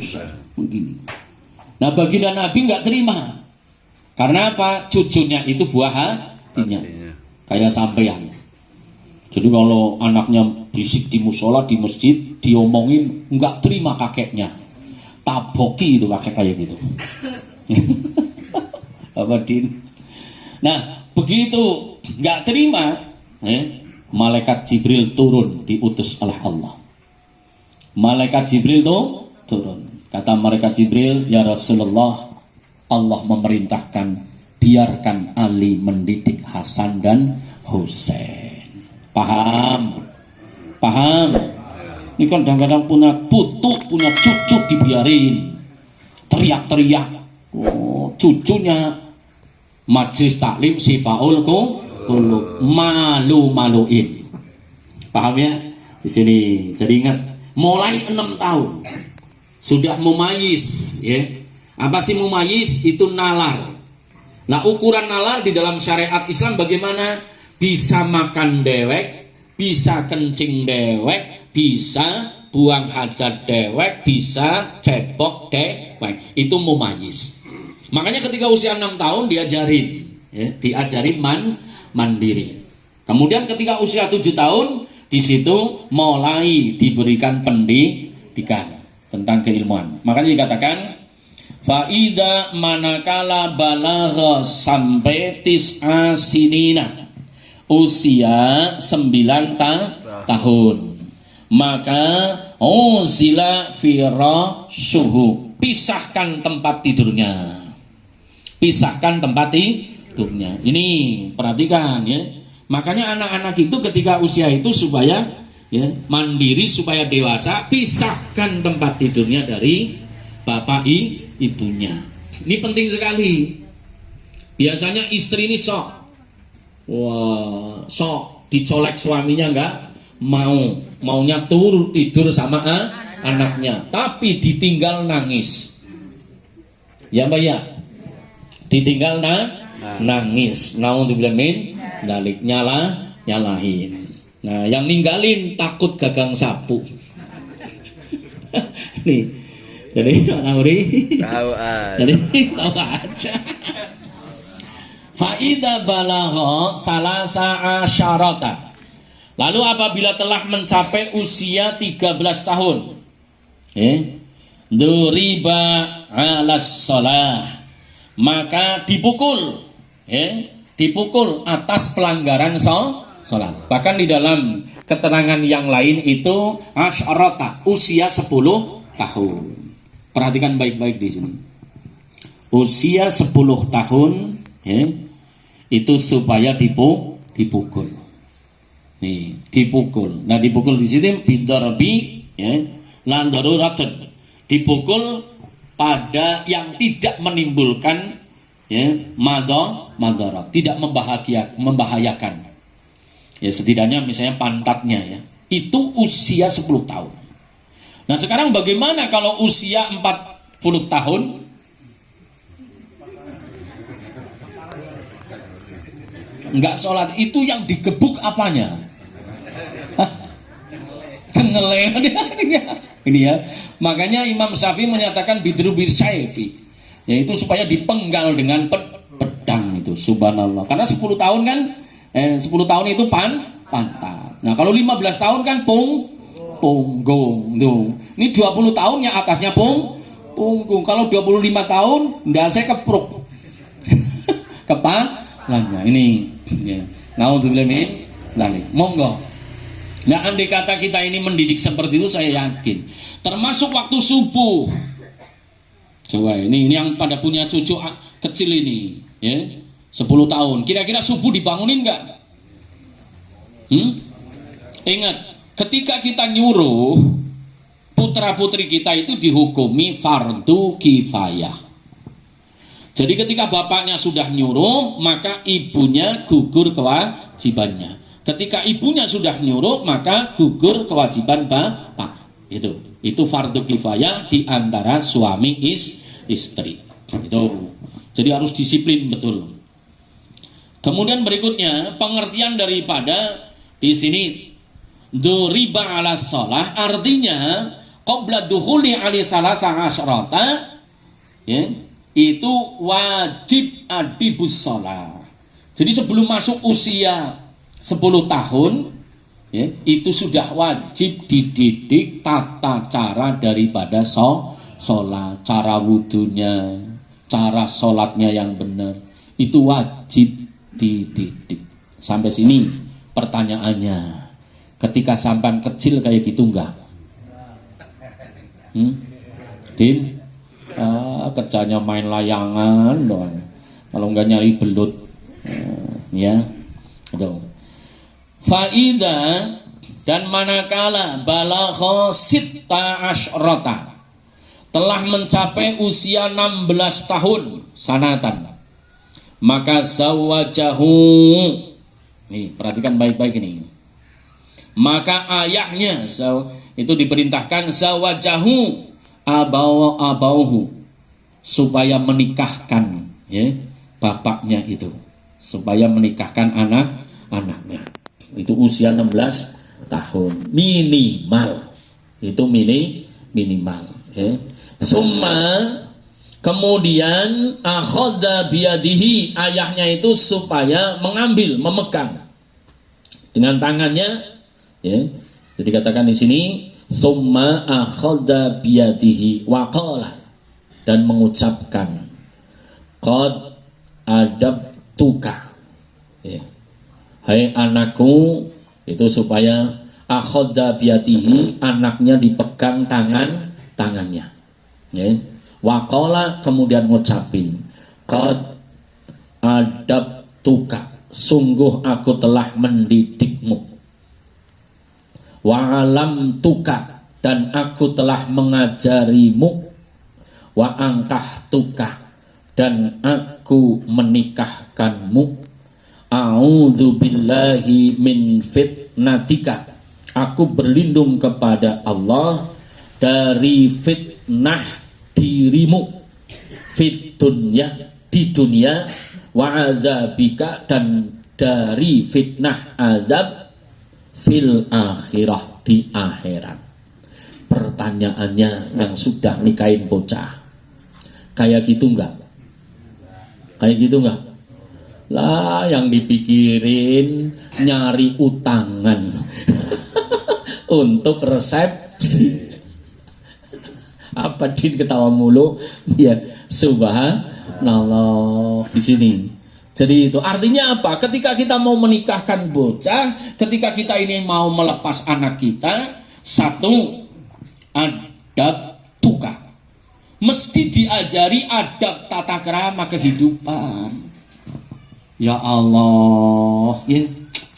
Husain. Begini. Nah baginda Nabi nggak terima. Karena apa? Cucunya itu buah hatinya. Kayak sampean. Jadi kalau anaknya berisik di musola, di masjid, diomongin nggak terima kakeknya. Taboki itu kakek kayak gitu. Apa Din? Nah begitu nggak terima, malaikat Jibril turun diutus oleh Allah. Malaikat Jibril tuh turun. Kata malaikat Jibril, ya Rasulullah, Allah memerintahkan biarkan Ali mendidik Hasan dan Husain. Paham? Paham? Ini kan kadang-kadang punya putu, punya cucu dibiarin teriak-teriak. Oh, cucunya majlis taklim sifaul qulub, malu-maluin. Paham ya? Di sini. Jadi ingat, mulai 6 tahun sudah mumayyiz, ya. Apa sih mumayyiz? Itu nalar. Nah, ukuran nalar di dalam syariat Islam bagaimana? Bisa makan dewek, bisa kencing dewek, bisa buang hajat dewek, bisa cebok dewek. Itu mumayyiz. Makanya ketika usia 6 tahun diajarin, ya, diajarin mandiri. Kemudian ketika usia 7 tahun, di situ mulai diberikan pendidikan tentang keilmuan. Makanya dikatakan faida manakala balagha sampai tis'a sinina, usia 9 tahun, maka uzila firashuhu, pisahkan tempat tidurnya. Pisahkan tempat tidurnya. Ini perhatikan ya. Makanya anak-anak itu ketika usia itu supaya ya mandiri, supaya dewasa, pisahkan tempat tidurnya dari bapak ibunya. Ini penting sekali. Biasanya istri ini sok, wah, sok dicolek suaminya enggak maunya tidur sama anaknya, tapi ditinggal nangis. Ya Mbak ya, ditinggal nangis. Naudzubillah min dalik, nyalahin. Nah, yang ninggalin takut gagang sapu. Nih, jadi Nauri jadi tahu aja. Faida balagha salasa asyarata. Lalu apabila telah mencapai usia 13 tahun, duriba alas shalah, maka dipukul, dipukul atas pelanggaran sholat. Bahkan di dalam keterangan yang lain itu asyarata, usia 10 tahun. Perhatikan baik-baik di sini. Usia 10 tahun, itu supaya dipukul. Nih, dipukul. Nah, dipukul di sini bidarbi, lan daruratun. Dipukul pada yang tidak menimbulkan madarat, tidak membahayakan. Ya, setidaknya misalnya pantatnya ya. Itu usia 10 tahun. Nah, sekarang bagaimana kalau usia 40 tahun? Enggak sholat, itu yang digebuk apanya? Cengeleng. Ini ya. Makanya Imam Syafi'i menyatakan bidrubir syaifi, yaitu supaya dipenggal dengan pedang itu. Subhanallah. Karena 10 tahun kan 10 tahun itu pantat. Nah, kalau 15 tahun kan punggung tuh. Ini 20 tahun yang atasnya punggung. Kalau 25 tahun ndak saya kepruk. Kepalanya ini ya. Naudzubillah min dzalik. Monggo. Nah, andai kata kita ini mendidik seperti itu, saya yakin termasuk waktu subuh. Coba ini yang pada punya cucu kecil ini ya, 10 tahun. Kira-kira subuh dibangunin enggak? Ingat, ketika kita nyuruh, putra-putri kita itu dihukumi fardu kifayah. Jadi ketika bapaknya sudah nyuruh, maka ibunya gugur kewajibannya. Ketika ibunya sudah nyuruh, maka gugur kewajiban bapak. Itu fardu kifayah di antara suami istri. Itu. Jadi harus disiplin betul. Kemudian berikutnya pengertian daripada di sini duriba ala shalah, artinya qabla dukhuli ali salasa asyrata, ya, itu wajib adibus shalah. Jadi sebelum masuk usia 10 tahun, ya, itu sudah wajib dididik tata cara daripada sholat, cara wudunya, cara sholatnya yang benar, itu wajib dididik. Sampai sini pertanyaannya, ketika sampan kecil kayak gitu enggak? Din, kerjanya main layangan doang, kalau enggak nyari belut, ya, gitu. Faida, dan manakala balagha sitta asyrata, telah mencapai usia 16 tahun sanatan, maka zawajahu, nih perhatikan baik-baik ini, maka ayahnya itu diperintahkan zawajahu abauhu, supaya menikahkan, ya, bapaknya itu, supaya menikahkan anak-anaknya. Itu usia 16 tahun minimal, itu minimal, ya. Summa, kemudian akhadha biyadihi, ayahnya itu supaya mengambil, memegang dengan tangannya, ya. Jadi katakan di sini summa akhadha biyadihi waqala, dan mengucapkan qad adabtuka, ya, hai anakku, itu supaya akhadha biyadihi, anaknya dipegang tangannya, ya. Waqala, kemudian ngucapin qad adabtuka, sungguh aku telah mendidikmu, wa alamtuka, dan aku telah mengajarimu, wa angkahtuka, dan aku menikahkanmu, a'udzu billahi min fitnatika, aku berlindung kepada Allah dari fitnah dirimu, fit dunya, di dunia, wa azabika, dan dari fitnah azab fil akhirah, di akhirat. Pertanyaannya, yang sudah nikahin bocah kayak gitu enggak? Kayak gitu enggak? Lah, yang dipikirin nyari utangan untuk resepsi. Apa Din ketawa mulu? Ya, subhanallah di sini. Jadi itu artinya apa? Ketika kita mau menikahkan bocah, ketika kita ini mau melepas anak kita, satu, adab tuka, mesti diajari adab tata krama kehidupan. Ya Allah, ya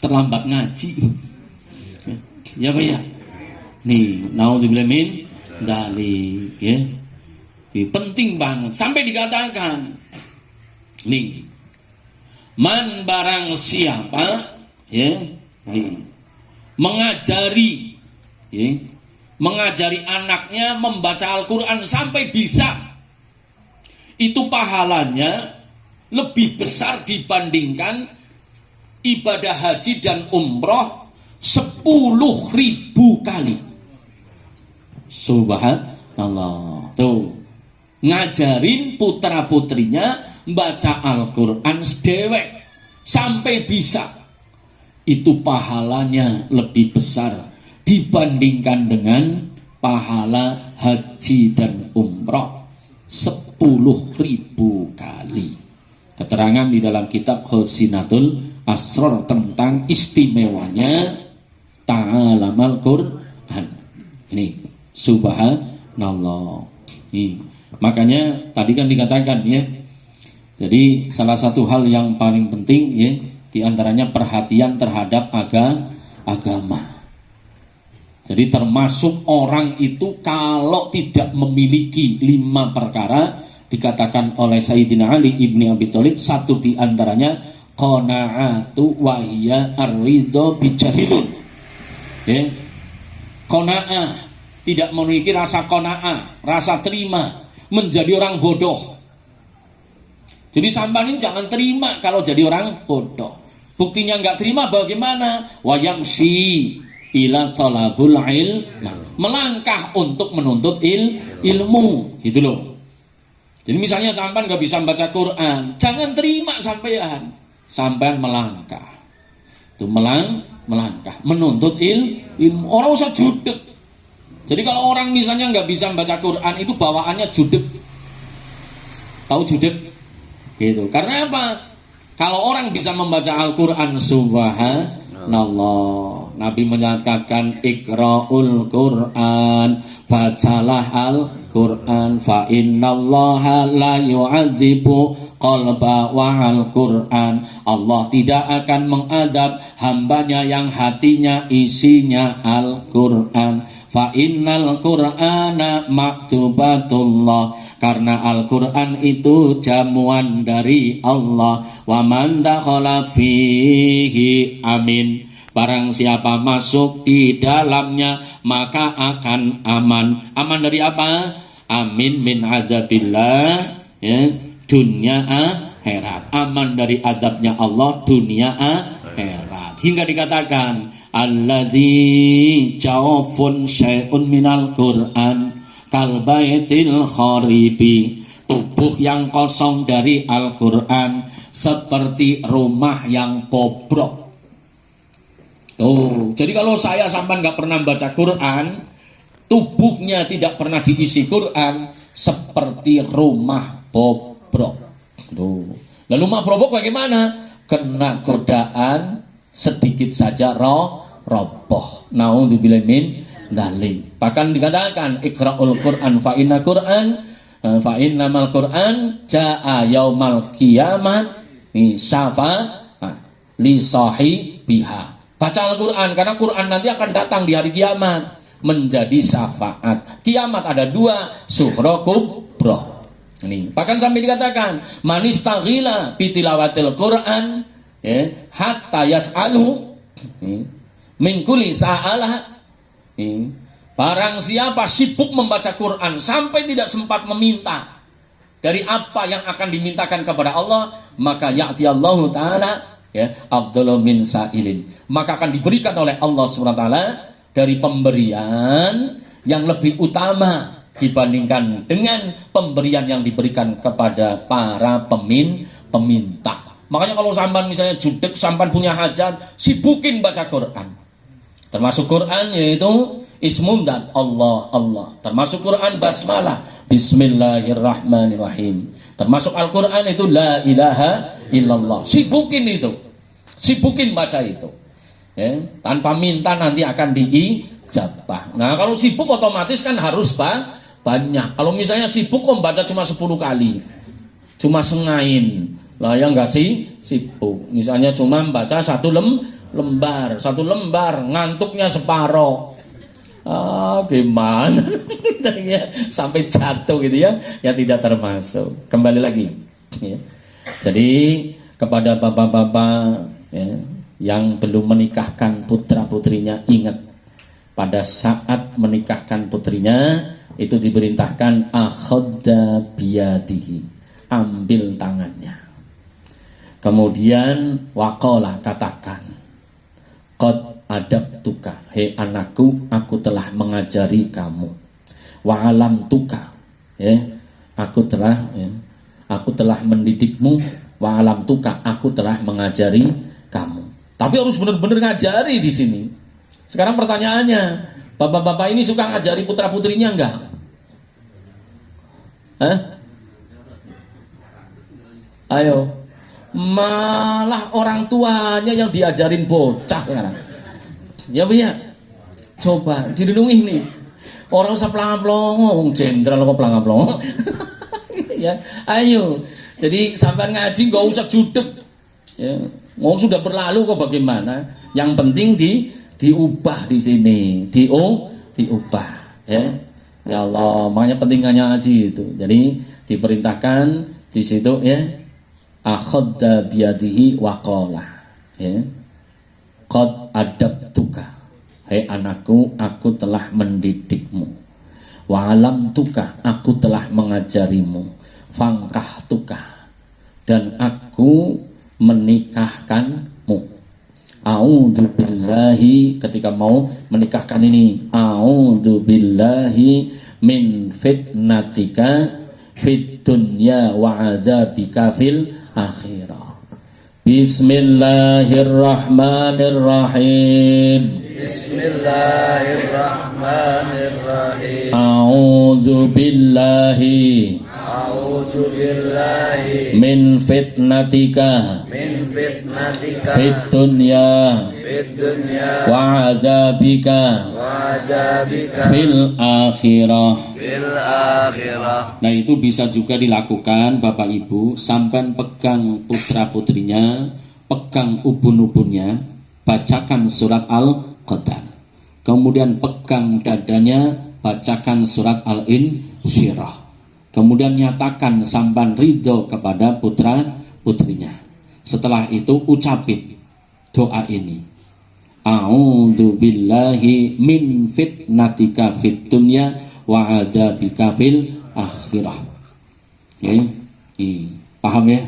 terlambat ngaji. Ya Pak ya. Nih, naudzubillah min dzalik, ya. Ini penting banget sampai dikatakan nih, man barang siapa, ya, nih, mengajari, ya, mengajari anaknya membaca Al-Quran sampai bisa, itu pahalanya lebih besar dibandingkan ibadah haji dan umroh 10.000 kali. Subhanallah. Tuh, ngajarin putra putrinya baca Al-Quran sedewek sampai bisa, itu pahalanya lebih besar dibandingkan dengan pahala haji dan umroh 10.000 kali. Keterangan di dalam kitab Khazinatul Asrar tentang istimewanya ta'alamal Quran. Ini subhanallah. Ini. Makanya tadi kan dikatakan, ya. Jadi salah satu hal yang paling penting, ya, diantaranya perhatian terhadap agama. Jadi termasuk orang itu kalau tidak memiliki 5 perkara, dikatakan oleh Sayyidina Ali ibni Abi Thalib, satu diantaranya qanaatu wahiyya ar-ridho bijahilun, ya. Qanaah, tidak memiliki rasa qanaah, rasa terima, menjadi orang bodoh. Jadi sampan ini jangan terima kalau jadi orang bodoh. Buktinya nggak terima bagaimana? Wayamsi ila talabul melangkah untuk menuntut ilmu gitu loh. Jadi misalnya sampean nggak bisa baca Quran, jangan terima sampean melangkah. Itu melangkah menuntut ilmu. Orang usah judek. Jadi kalau orang misalnya nggak bisa baca Quran itu bawaannya judek. Tahu judek? Gitu. Karena apa? Kalau orang bisa membaca Al-Quran, subhanallah. Nabi menyatakan iqra'ul Quran, bacalah Al-Quran, fa innallaha la yu'adzibu qalba wa'al Quran. Allah tidak akan mengadab hambanya yang hatinya isinya Al-Quran. Fa innal Qur'ana maktubatullah, karena Al-Quran itu jamuan dari Allah. Wa man dakhala fihi amin, barang siapa masuk di dalamnya maka akan aman. Aman dari apa? Amin min azabillah, ya, dunia akhirat. Aman dari azabnya Allah dunia akhirat. Hingga dikatakan alladzi jawfun syai'un minal Qur'an kal baitil kharibi, tubuh yang kosong dari Al-Quran seperti rumah yang bobrok. Jadi kalau saya sampai nggak pernah baca Quran, tubuhnya tidak pernah diisi Quran, seperti rumah bobrok. Lalu rumah bobrok bagaimana? Kena godaan sedikit saja roboh. Naudzubillah min dzalik. Bahkan dikatakan iqra'ul Qur'an fa inna mal Qur'an jaa yaumal qiyamah syafa li sahibiha. Baca Al-Quran karena Quran nanti akan datang di hari kiamat menjadi syafaat. Kiamat ada dua, sughra kubra. Ini bahkan sampai dikatakan manistaghila bitilawatil Quran, ya, hatta yas'alu min kulli sa'alah. Barang siapa sibuk membaca Quran sampai tidak sempat meminta dari apa yang akan dimintakan kepada Allah, maka ya'ti Allah Ta'ala, ya, afdalu min sa'ilin, maka akan diberikan oleh Allah SWT dari pemberian yang lebih utama dibandingkan dengan pemberian yang diberikan kepada para peminta. Makanya kalau sampan misalnya judek, sampan punya hajat, sibukin baca Quran. Termasuk Quran yaitu ismun dan Allah. Termasuk Quran basmalah, bismillahirrahmanirrahim. Termasuk Al-Quran itu la ilaha illallah. Sibukin itu, sibukin baca itu, ya, tanpa minta nanti akan diijabah. Nah kalau sibuk otomatis kan harus banyak. Kalau misalnya sibuk kok baca cuma 10 kali, cuma sengain lah ya enggak sih sibuk. Misalnya cuma baca satu lembar, ngantuknya separoh. Gimana? Sampai jatuh gitu ya, ya tidak termasuk. Kembali lagi, ya. Jadi kepada bapak-bapak, ya, yang belum menikahkan putra putrinya, ingat pada saat menikahkan putrinya itu diperintahkan akhadha biyadihi, ambil tangannya. Kemudian waqala, katakan qad adabtuka, hei anakku, aku telah mengajari kamu. Wa alamtuka, ya, aku telah mendidikmu. Wa alamtuka, aku telah mengajari kamu. Tapi harus benar-benar ngajari di sini. Sekarang pertanyaannya, bapak-bapak ini suka ngajari putra putrinya enggak? Ayo, malah orang tuanya yang diajarin bocah sekarang. Ya Bu ya, coba direnungi nih. Orang usah pelang-pelongo, wong jenderal kok pelang-pelongo. Ya, ayo. Jadi sampai ngaji nggak usah judek. Ya, mau sudah berlalu kok bagaimana? Yang penting diubah di sini, diubah. Ya, ya Allah, makanya pentingnya ngaji itu. Jadi diperintahkan di situ, ya, akhadha biyadihi waqala, ya, qad adabtuka, hai anakku, aku telah mendidikmu. Wa alamtuka, aku telah mengajarimu. Fangkahtuka, dan aku menikahkanmu. a'udzubillahi, ketika mau menikahkan ini, a'udzubillahi min fitnatika fid dunya wa adzabika fil akhirah. Bismillahirrahmanirrahim. Bismillahirrahmanirrahim. A'udzubillahi min fitnatika fid dunya wa adzabika fil akhirah. Nah, itu bisa juga dilakukan Bapak Ibu, sampai pegang putra putrinya, pegang ubun-ubunnya, bacakan surat Al-Qadar. Kemudian pegang dadanya, bacakan surat Al-Insyirah. Kemudian nyatakan sampan ridho kepada putra putrinya. Setelah itu ucapin doa ini, a'udzubillahi min fitnatika fid dunya wa adzabika fil akhirah. Ya, paham ya?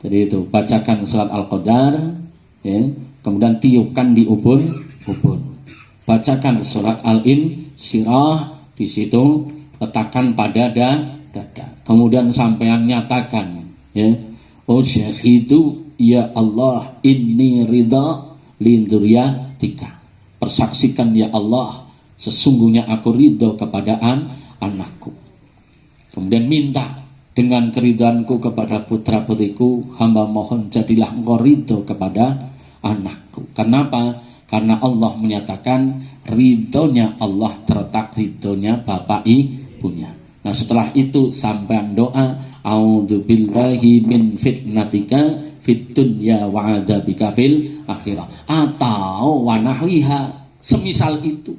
Jadi itu bacakan surat Al-Qadar, ya. Kemudian tiupkan di ubun-ubun. Bacakan surat Al-Insyirah, di situ letakkan pada dada. Kemudian sampean nyatakan, ya, oh syahidu ya Allah inni ridha linduriyatika. Persaksikan ya Allah, sesungguhnya aku ridho kepada anakku. Kemudian minta, dengan keridhaanku kepada putra putriku, hamba mohon jadilah engkau ridho kepada anakku. Kenapa? Karena Allah menyatakan ridhonya Allah terletak ridhonya bapak ibunya. Nah, setelah itu sampai doa, a'udzubillahi min fitnatika fid dunya wa adzabika fil akhirah, atau wanahwiha, semisal itu.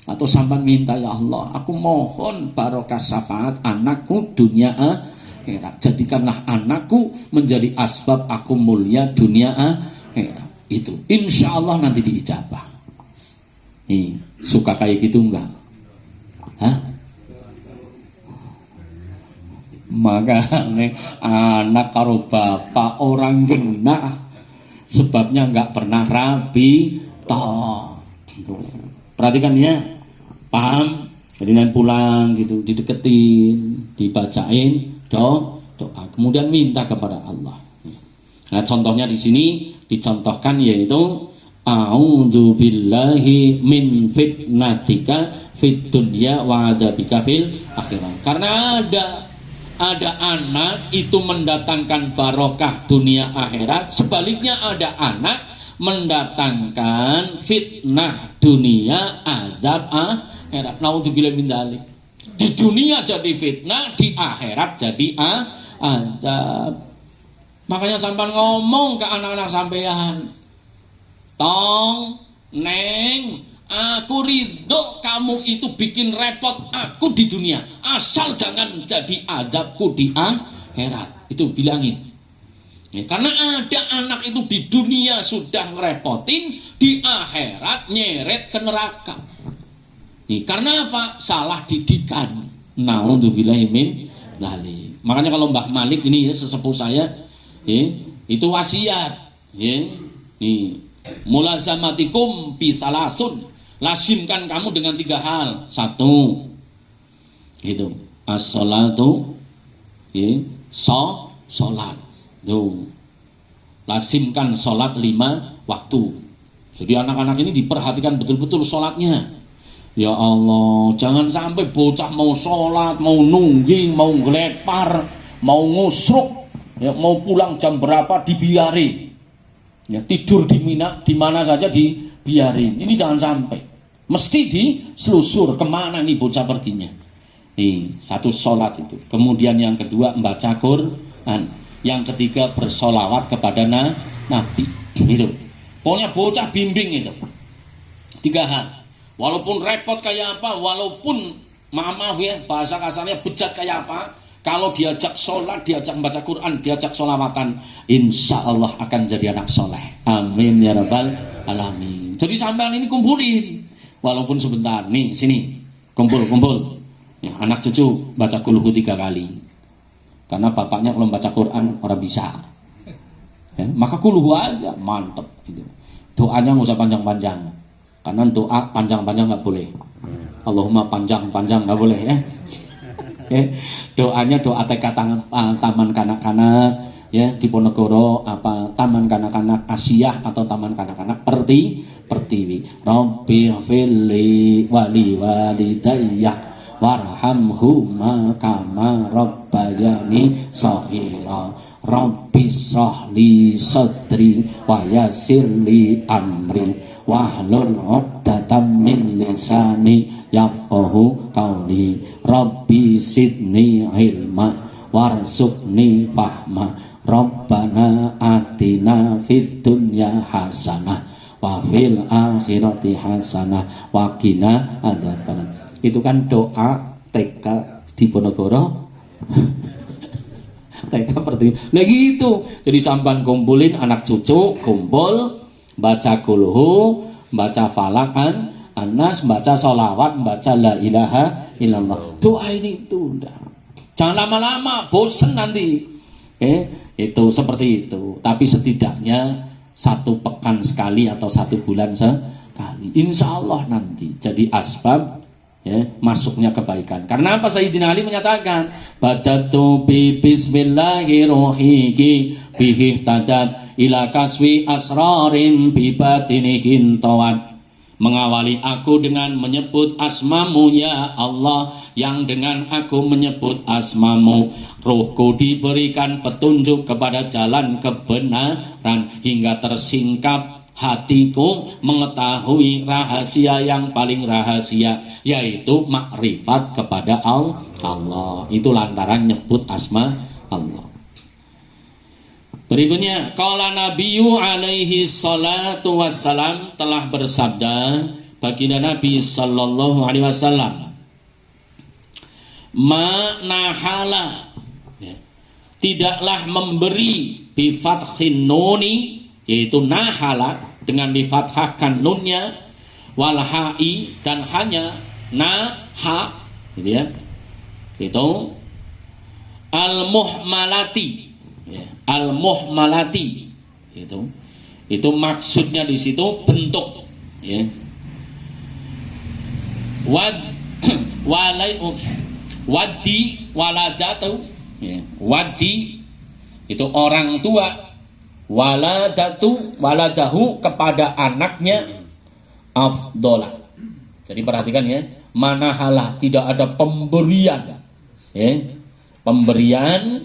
Atau sampai minta, ya Allah, aku mohon barokah syafaat anakku dunia akhirat. Jadikanlah anakku menjadi asbab aku mulia dunia akhirat. Itu insya Allah nanti diijabah. Nih, suka kayak gitu enggak? Hah? Maka anak karo bapak orang genah, sebabnya enggak pernah rabi toh. Perhatikan ya, paham? Jadi nanti pulang gitu, dideketin, dibacain doa, kemudian minta kepada Allah. Nah, contohnya di sini dicontohkan yaitu a'udzubillahi min fitnatika fid dunya wa adzabika fil akhirah. Karena ada anak itu mendatangkan barokah dunia akhirat, sebaliknya ada anak mendatangkan fitnah dunia, azab akhirat. Naudzubillah min dzalik. Di dunia jadi fitnah, di akhirat jadi azab. Makanya sampai ngomong ke anak-anak sampean, tong, neng, aku ridho kamu itu bikin repot aku di dunia, asal jangan jadi azabku di akhirat. Itu bilangin. Ya, karena ada anak itu di dunia sudah ngerepotin, di akhirat nyeret ke neraka. Nih, karena apa? Salah didikan. Naudzubillahi min dzalik. Makanya kalau Mbah Malik ini ya, sesepuh saya, ya, itu wasiat, ya. Nih, mulazamatikum bi salasun. Lazimkan kamu dengan 3 hal. 1, gitu, as-salatu, ya, sholat. Tuh, lazimkan sholat 5 waktu. Jadi anak-anak ini diperhatikan betul-betul sholatnya. Ya Allah, jangan sampai bocah mau sholat, mau nungging, mau ngelepar, mau ngusruk, ya, mau pulang jam berapa dibiarin. Ya, tidur di mana saja dibiarin. Ini jangan sampai. Mesti diselusur kemana nih bocah perginya. Nih, 1 sholat itu. Kemudian yang kedua membaca Quran. Yang ketiga bersolawat kepada Nabi. Itu. Pokoknya bocah bimbing itu. 3 hal. Walaupun repot kayak apa, walaupun maaf ya bahasa kasarnya bejat kayak apa, kalau diajak sholat, diajak membaca Quran, diajak sholawatan, insya Allah akan jadi anak soleh. Amin ya rabbal alamin. Jadi sampean ini kumpulin, walaupun sebentar. Nih sini, kumpul. Ya, anak cucu baca kuluhu 3 kali. Karena bapaknya kalau baca Quran orang bisa, ya, maka kuluhu aja mantep gitu. Doanya nggak usah panjang-panjang. Karena doa panjang-panjang nggak boleh. Allahumma panjang-panjang nggak boleh ya. Doanya doa TK taman kanak-kanak ya di Ponegoro, apa taman kanak-kanak Asia atau taman kanak-kanak Pertiwi. Rabbi fili wali walidayya warhamhuma kama rabbayani shaghira. Rabbi shrahli sadri wa yassirli amri wahlul 'uqdatam min lisani yafqahu qawli. Rabbi zidni ilma warzuqni fahma. Rabbana atina fid dunya hasanah wa fil akhirati hasanah wa qina adzabannar. Itu kan doa TK di Ponegoro. TK seperti nah gitu. Jadi sampan kumpulin anak cucu, kumpul baca kulhu, baca falakan Anas, baca sholawat, baca la ilaha illallah. Doa ini itu udah. Jangan lama-lama, bosen nanti. Itu seperti itu. Tapi setidaknya 1 pekan sekali atau 1 bulan sekali. Insya Allah nanti jadi asbab ya, masuknya kebaikan. Karena apa? Sayyidina Ali menyatakan, badatu bi bismillahirrahmanirrahim bihi tadat ila kaswi asrarin bi batinihin tawad. Mengawali aku dengan menyebut asmamu ya Allah, yang dengan aku menyebut asmamu ruhku diberikan petunjuk kepada jalan kebenaran, hingga tersingkap hatiku mengetahui rahasia yang paling rahasia, yaitu makrifat kepada Allah. Itu lantaran nyebut asma Allah. Berikutnya, qala Nabiyyu alaihi salatu wassalam, telah bersabda baginda Nabi sallallahu alaihi wasallam, ma nahala, tidaklah memberi bi fathin nuni, yaitu nahala dengan difathahkan nunnya, wal hai, dan hanya naha gitu ya, itu al muhmalati ya, al muhmalati itu maksudnya di situ bentuk ya, wadi waladatu ya, wadi itu orang tua, waladahu kepada anaknya, afdola. Jadi perhatikan ya, manahalah, tidak ada pemberian ya, pemberian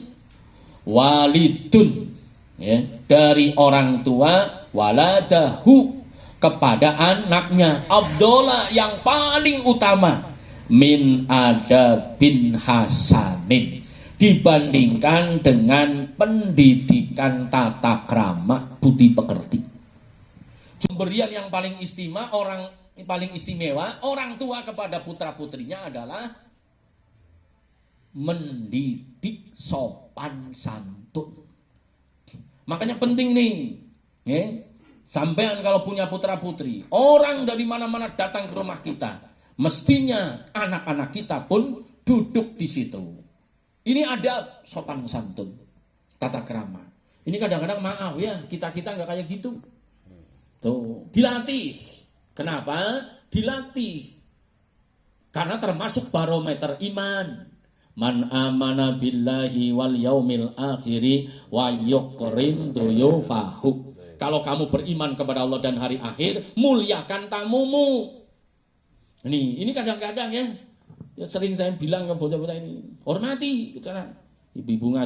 walidun ya, dari orang tua, waladahu kepada anaknya, afdola yang paling utama, min adabin hasanin, dibandingkan dengan pendidikan tata krama budi pekerti. Pemberian yang paling istimewa orang tua kepada putra putrinya adalah mendidik sopan santun. Makanya penting nih ya, sampean kalau punya putra putri, orang dari mana-mana datang ke rumah kita, mestinya anak-anak kita pun duduk di situ. Ini ada sopan santun, tata krama. Ini kadang-kadang maaf ya, kita-kita nggak kayak gitu. Tuh, dilatih. Kenapa? Dilatih. Karena termasuk barometer iman. Man amana billahi wal yaumil akhiri wa yukrim duyufahu. Kalau kamu beriman kepada Allah dan hari akhir, muliakan tamumu. Ini kadang-kadang ya, sering saya bilang ke bocah-bocah ini, hormati, bicara ibu-ibu ngaji.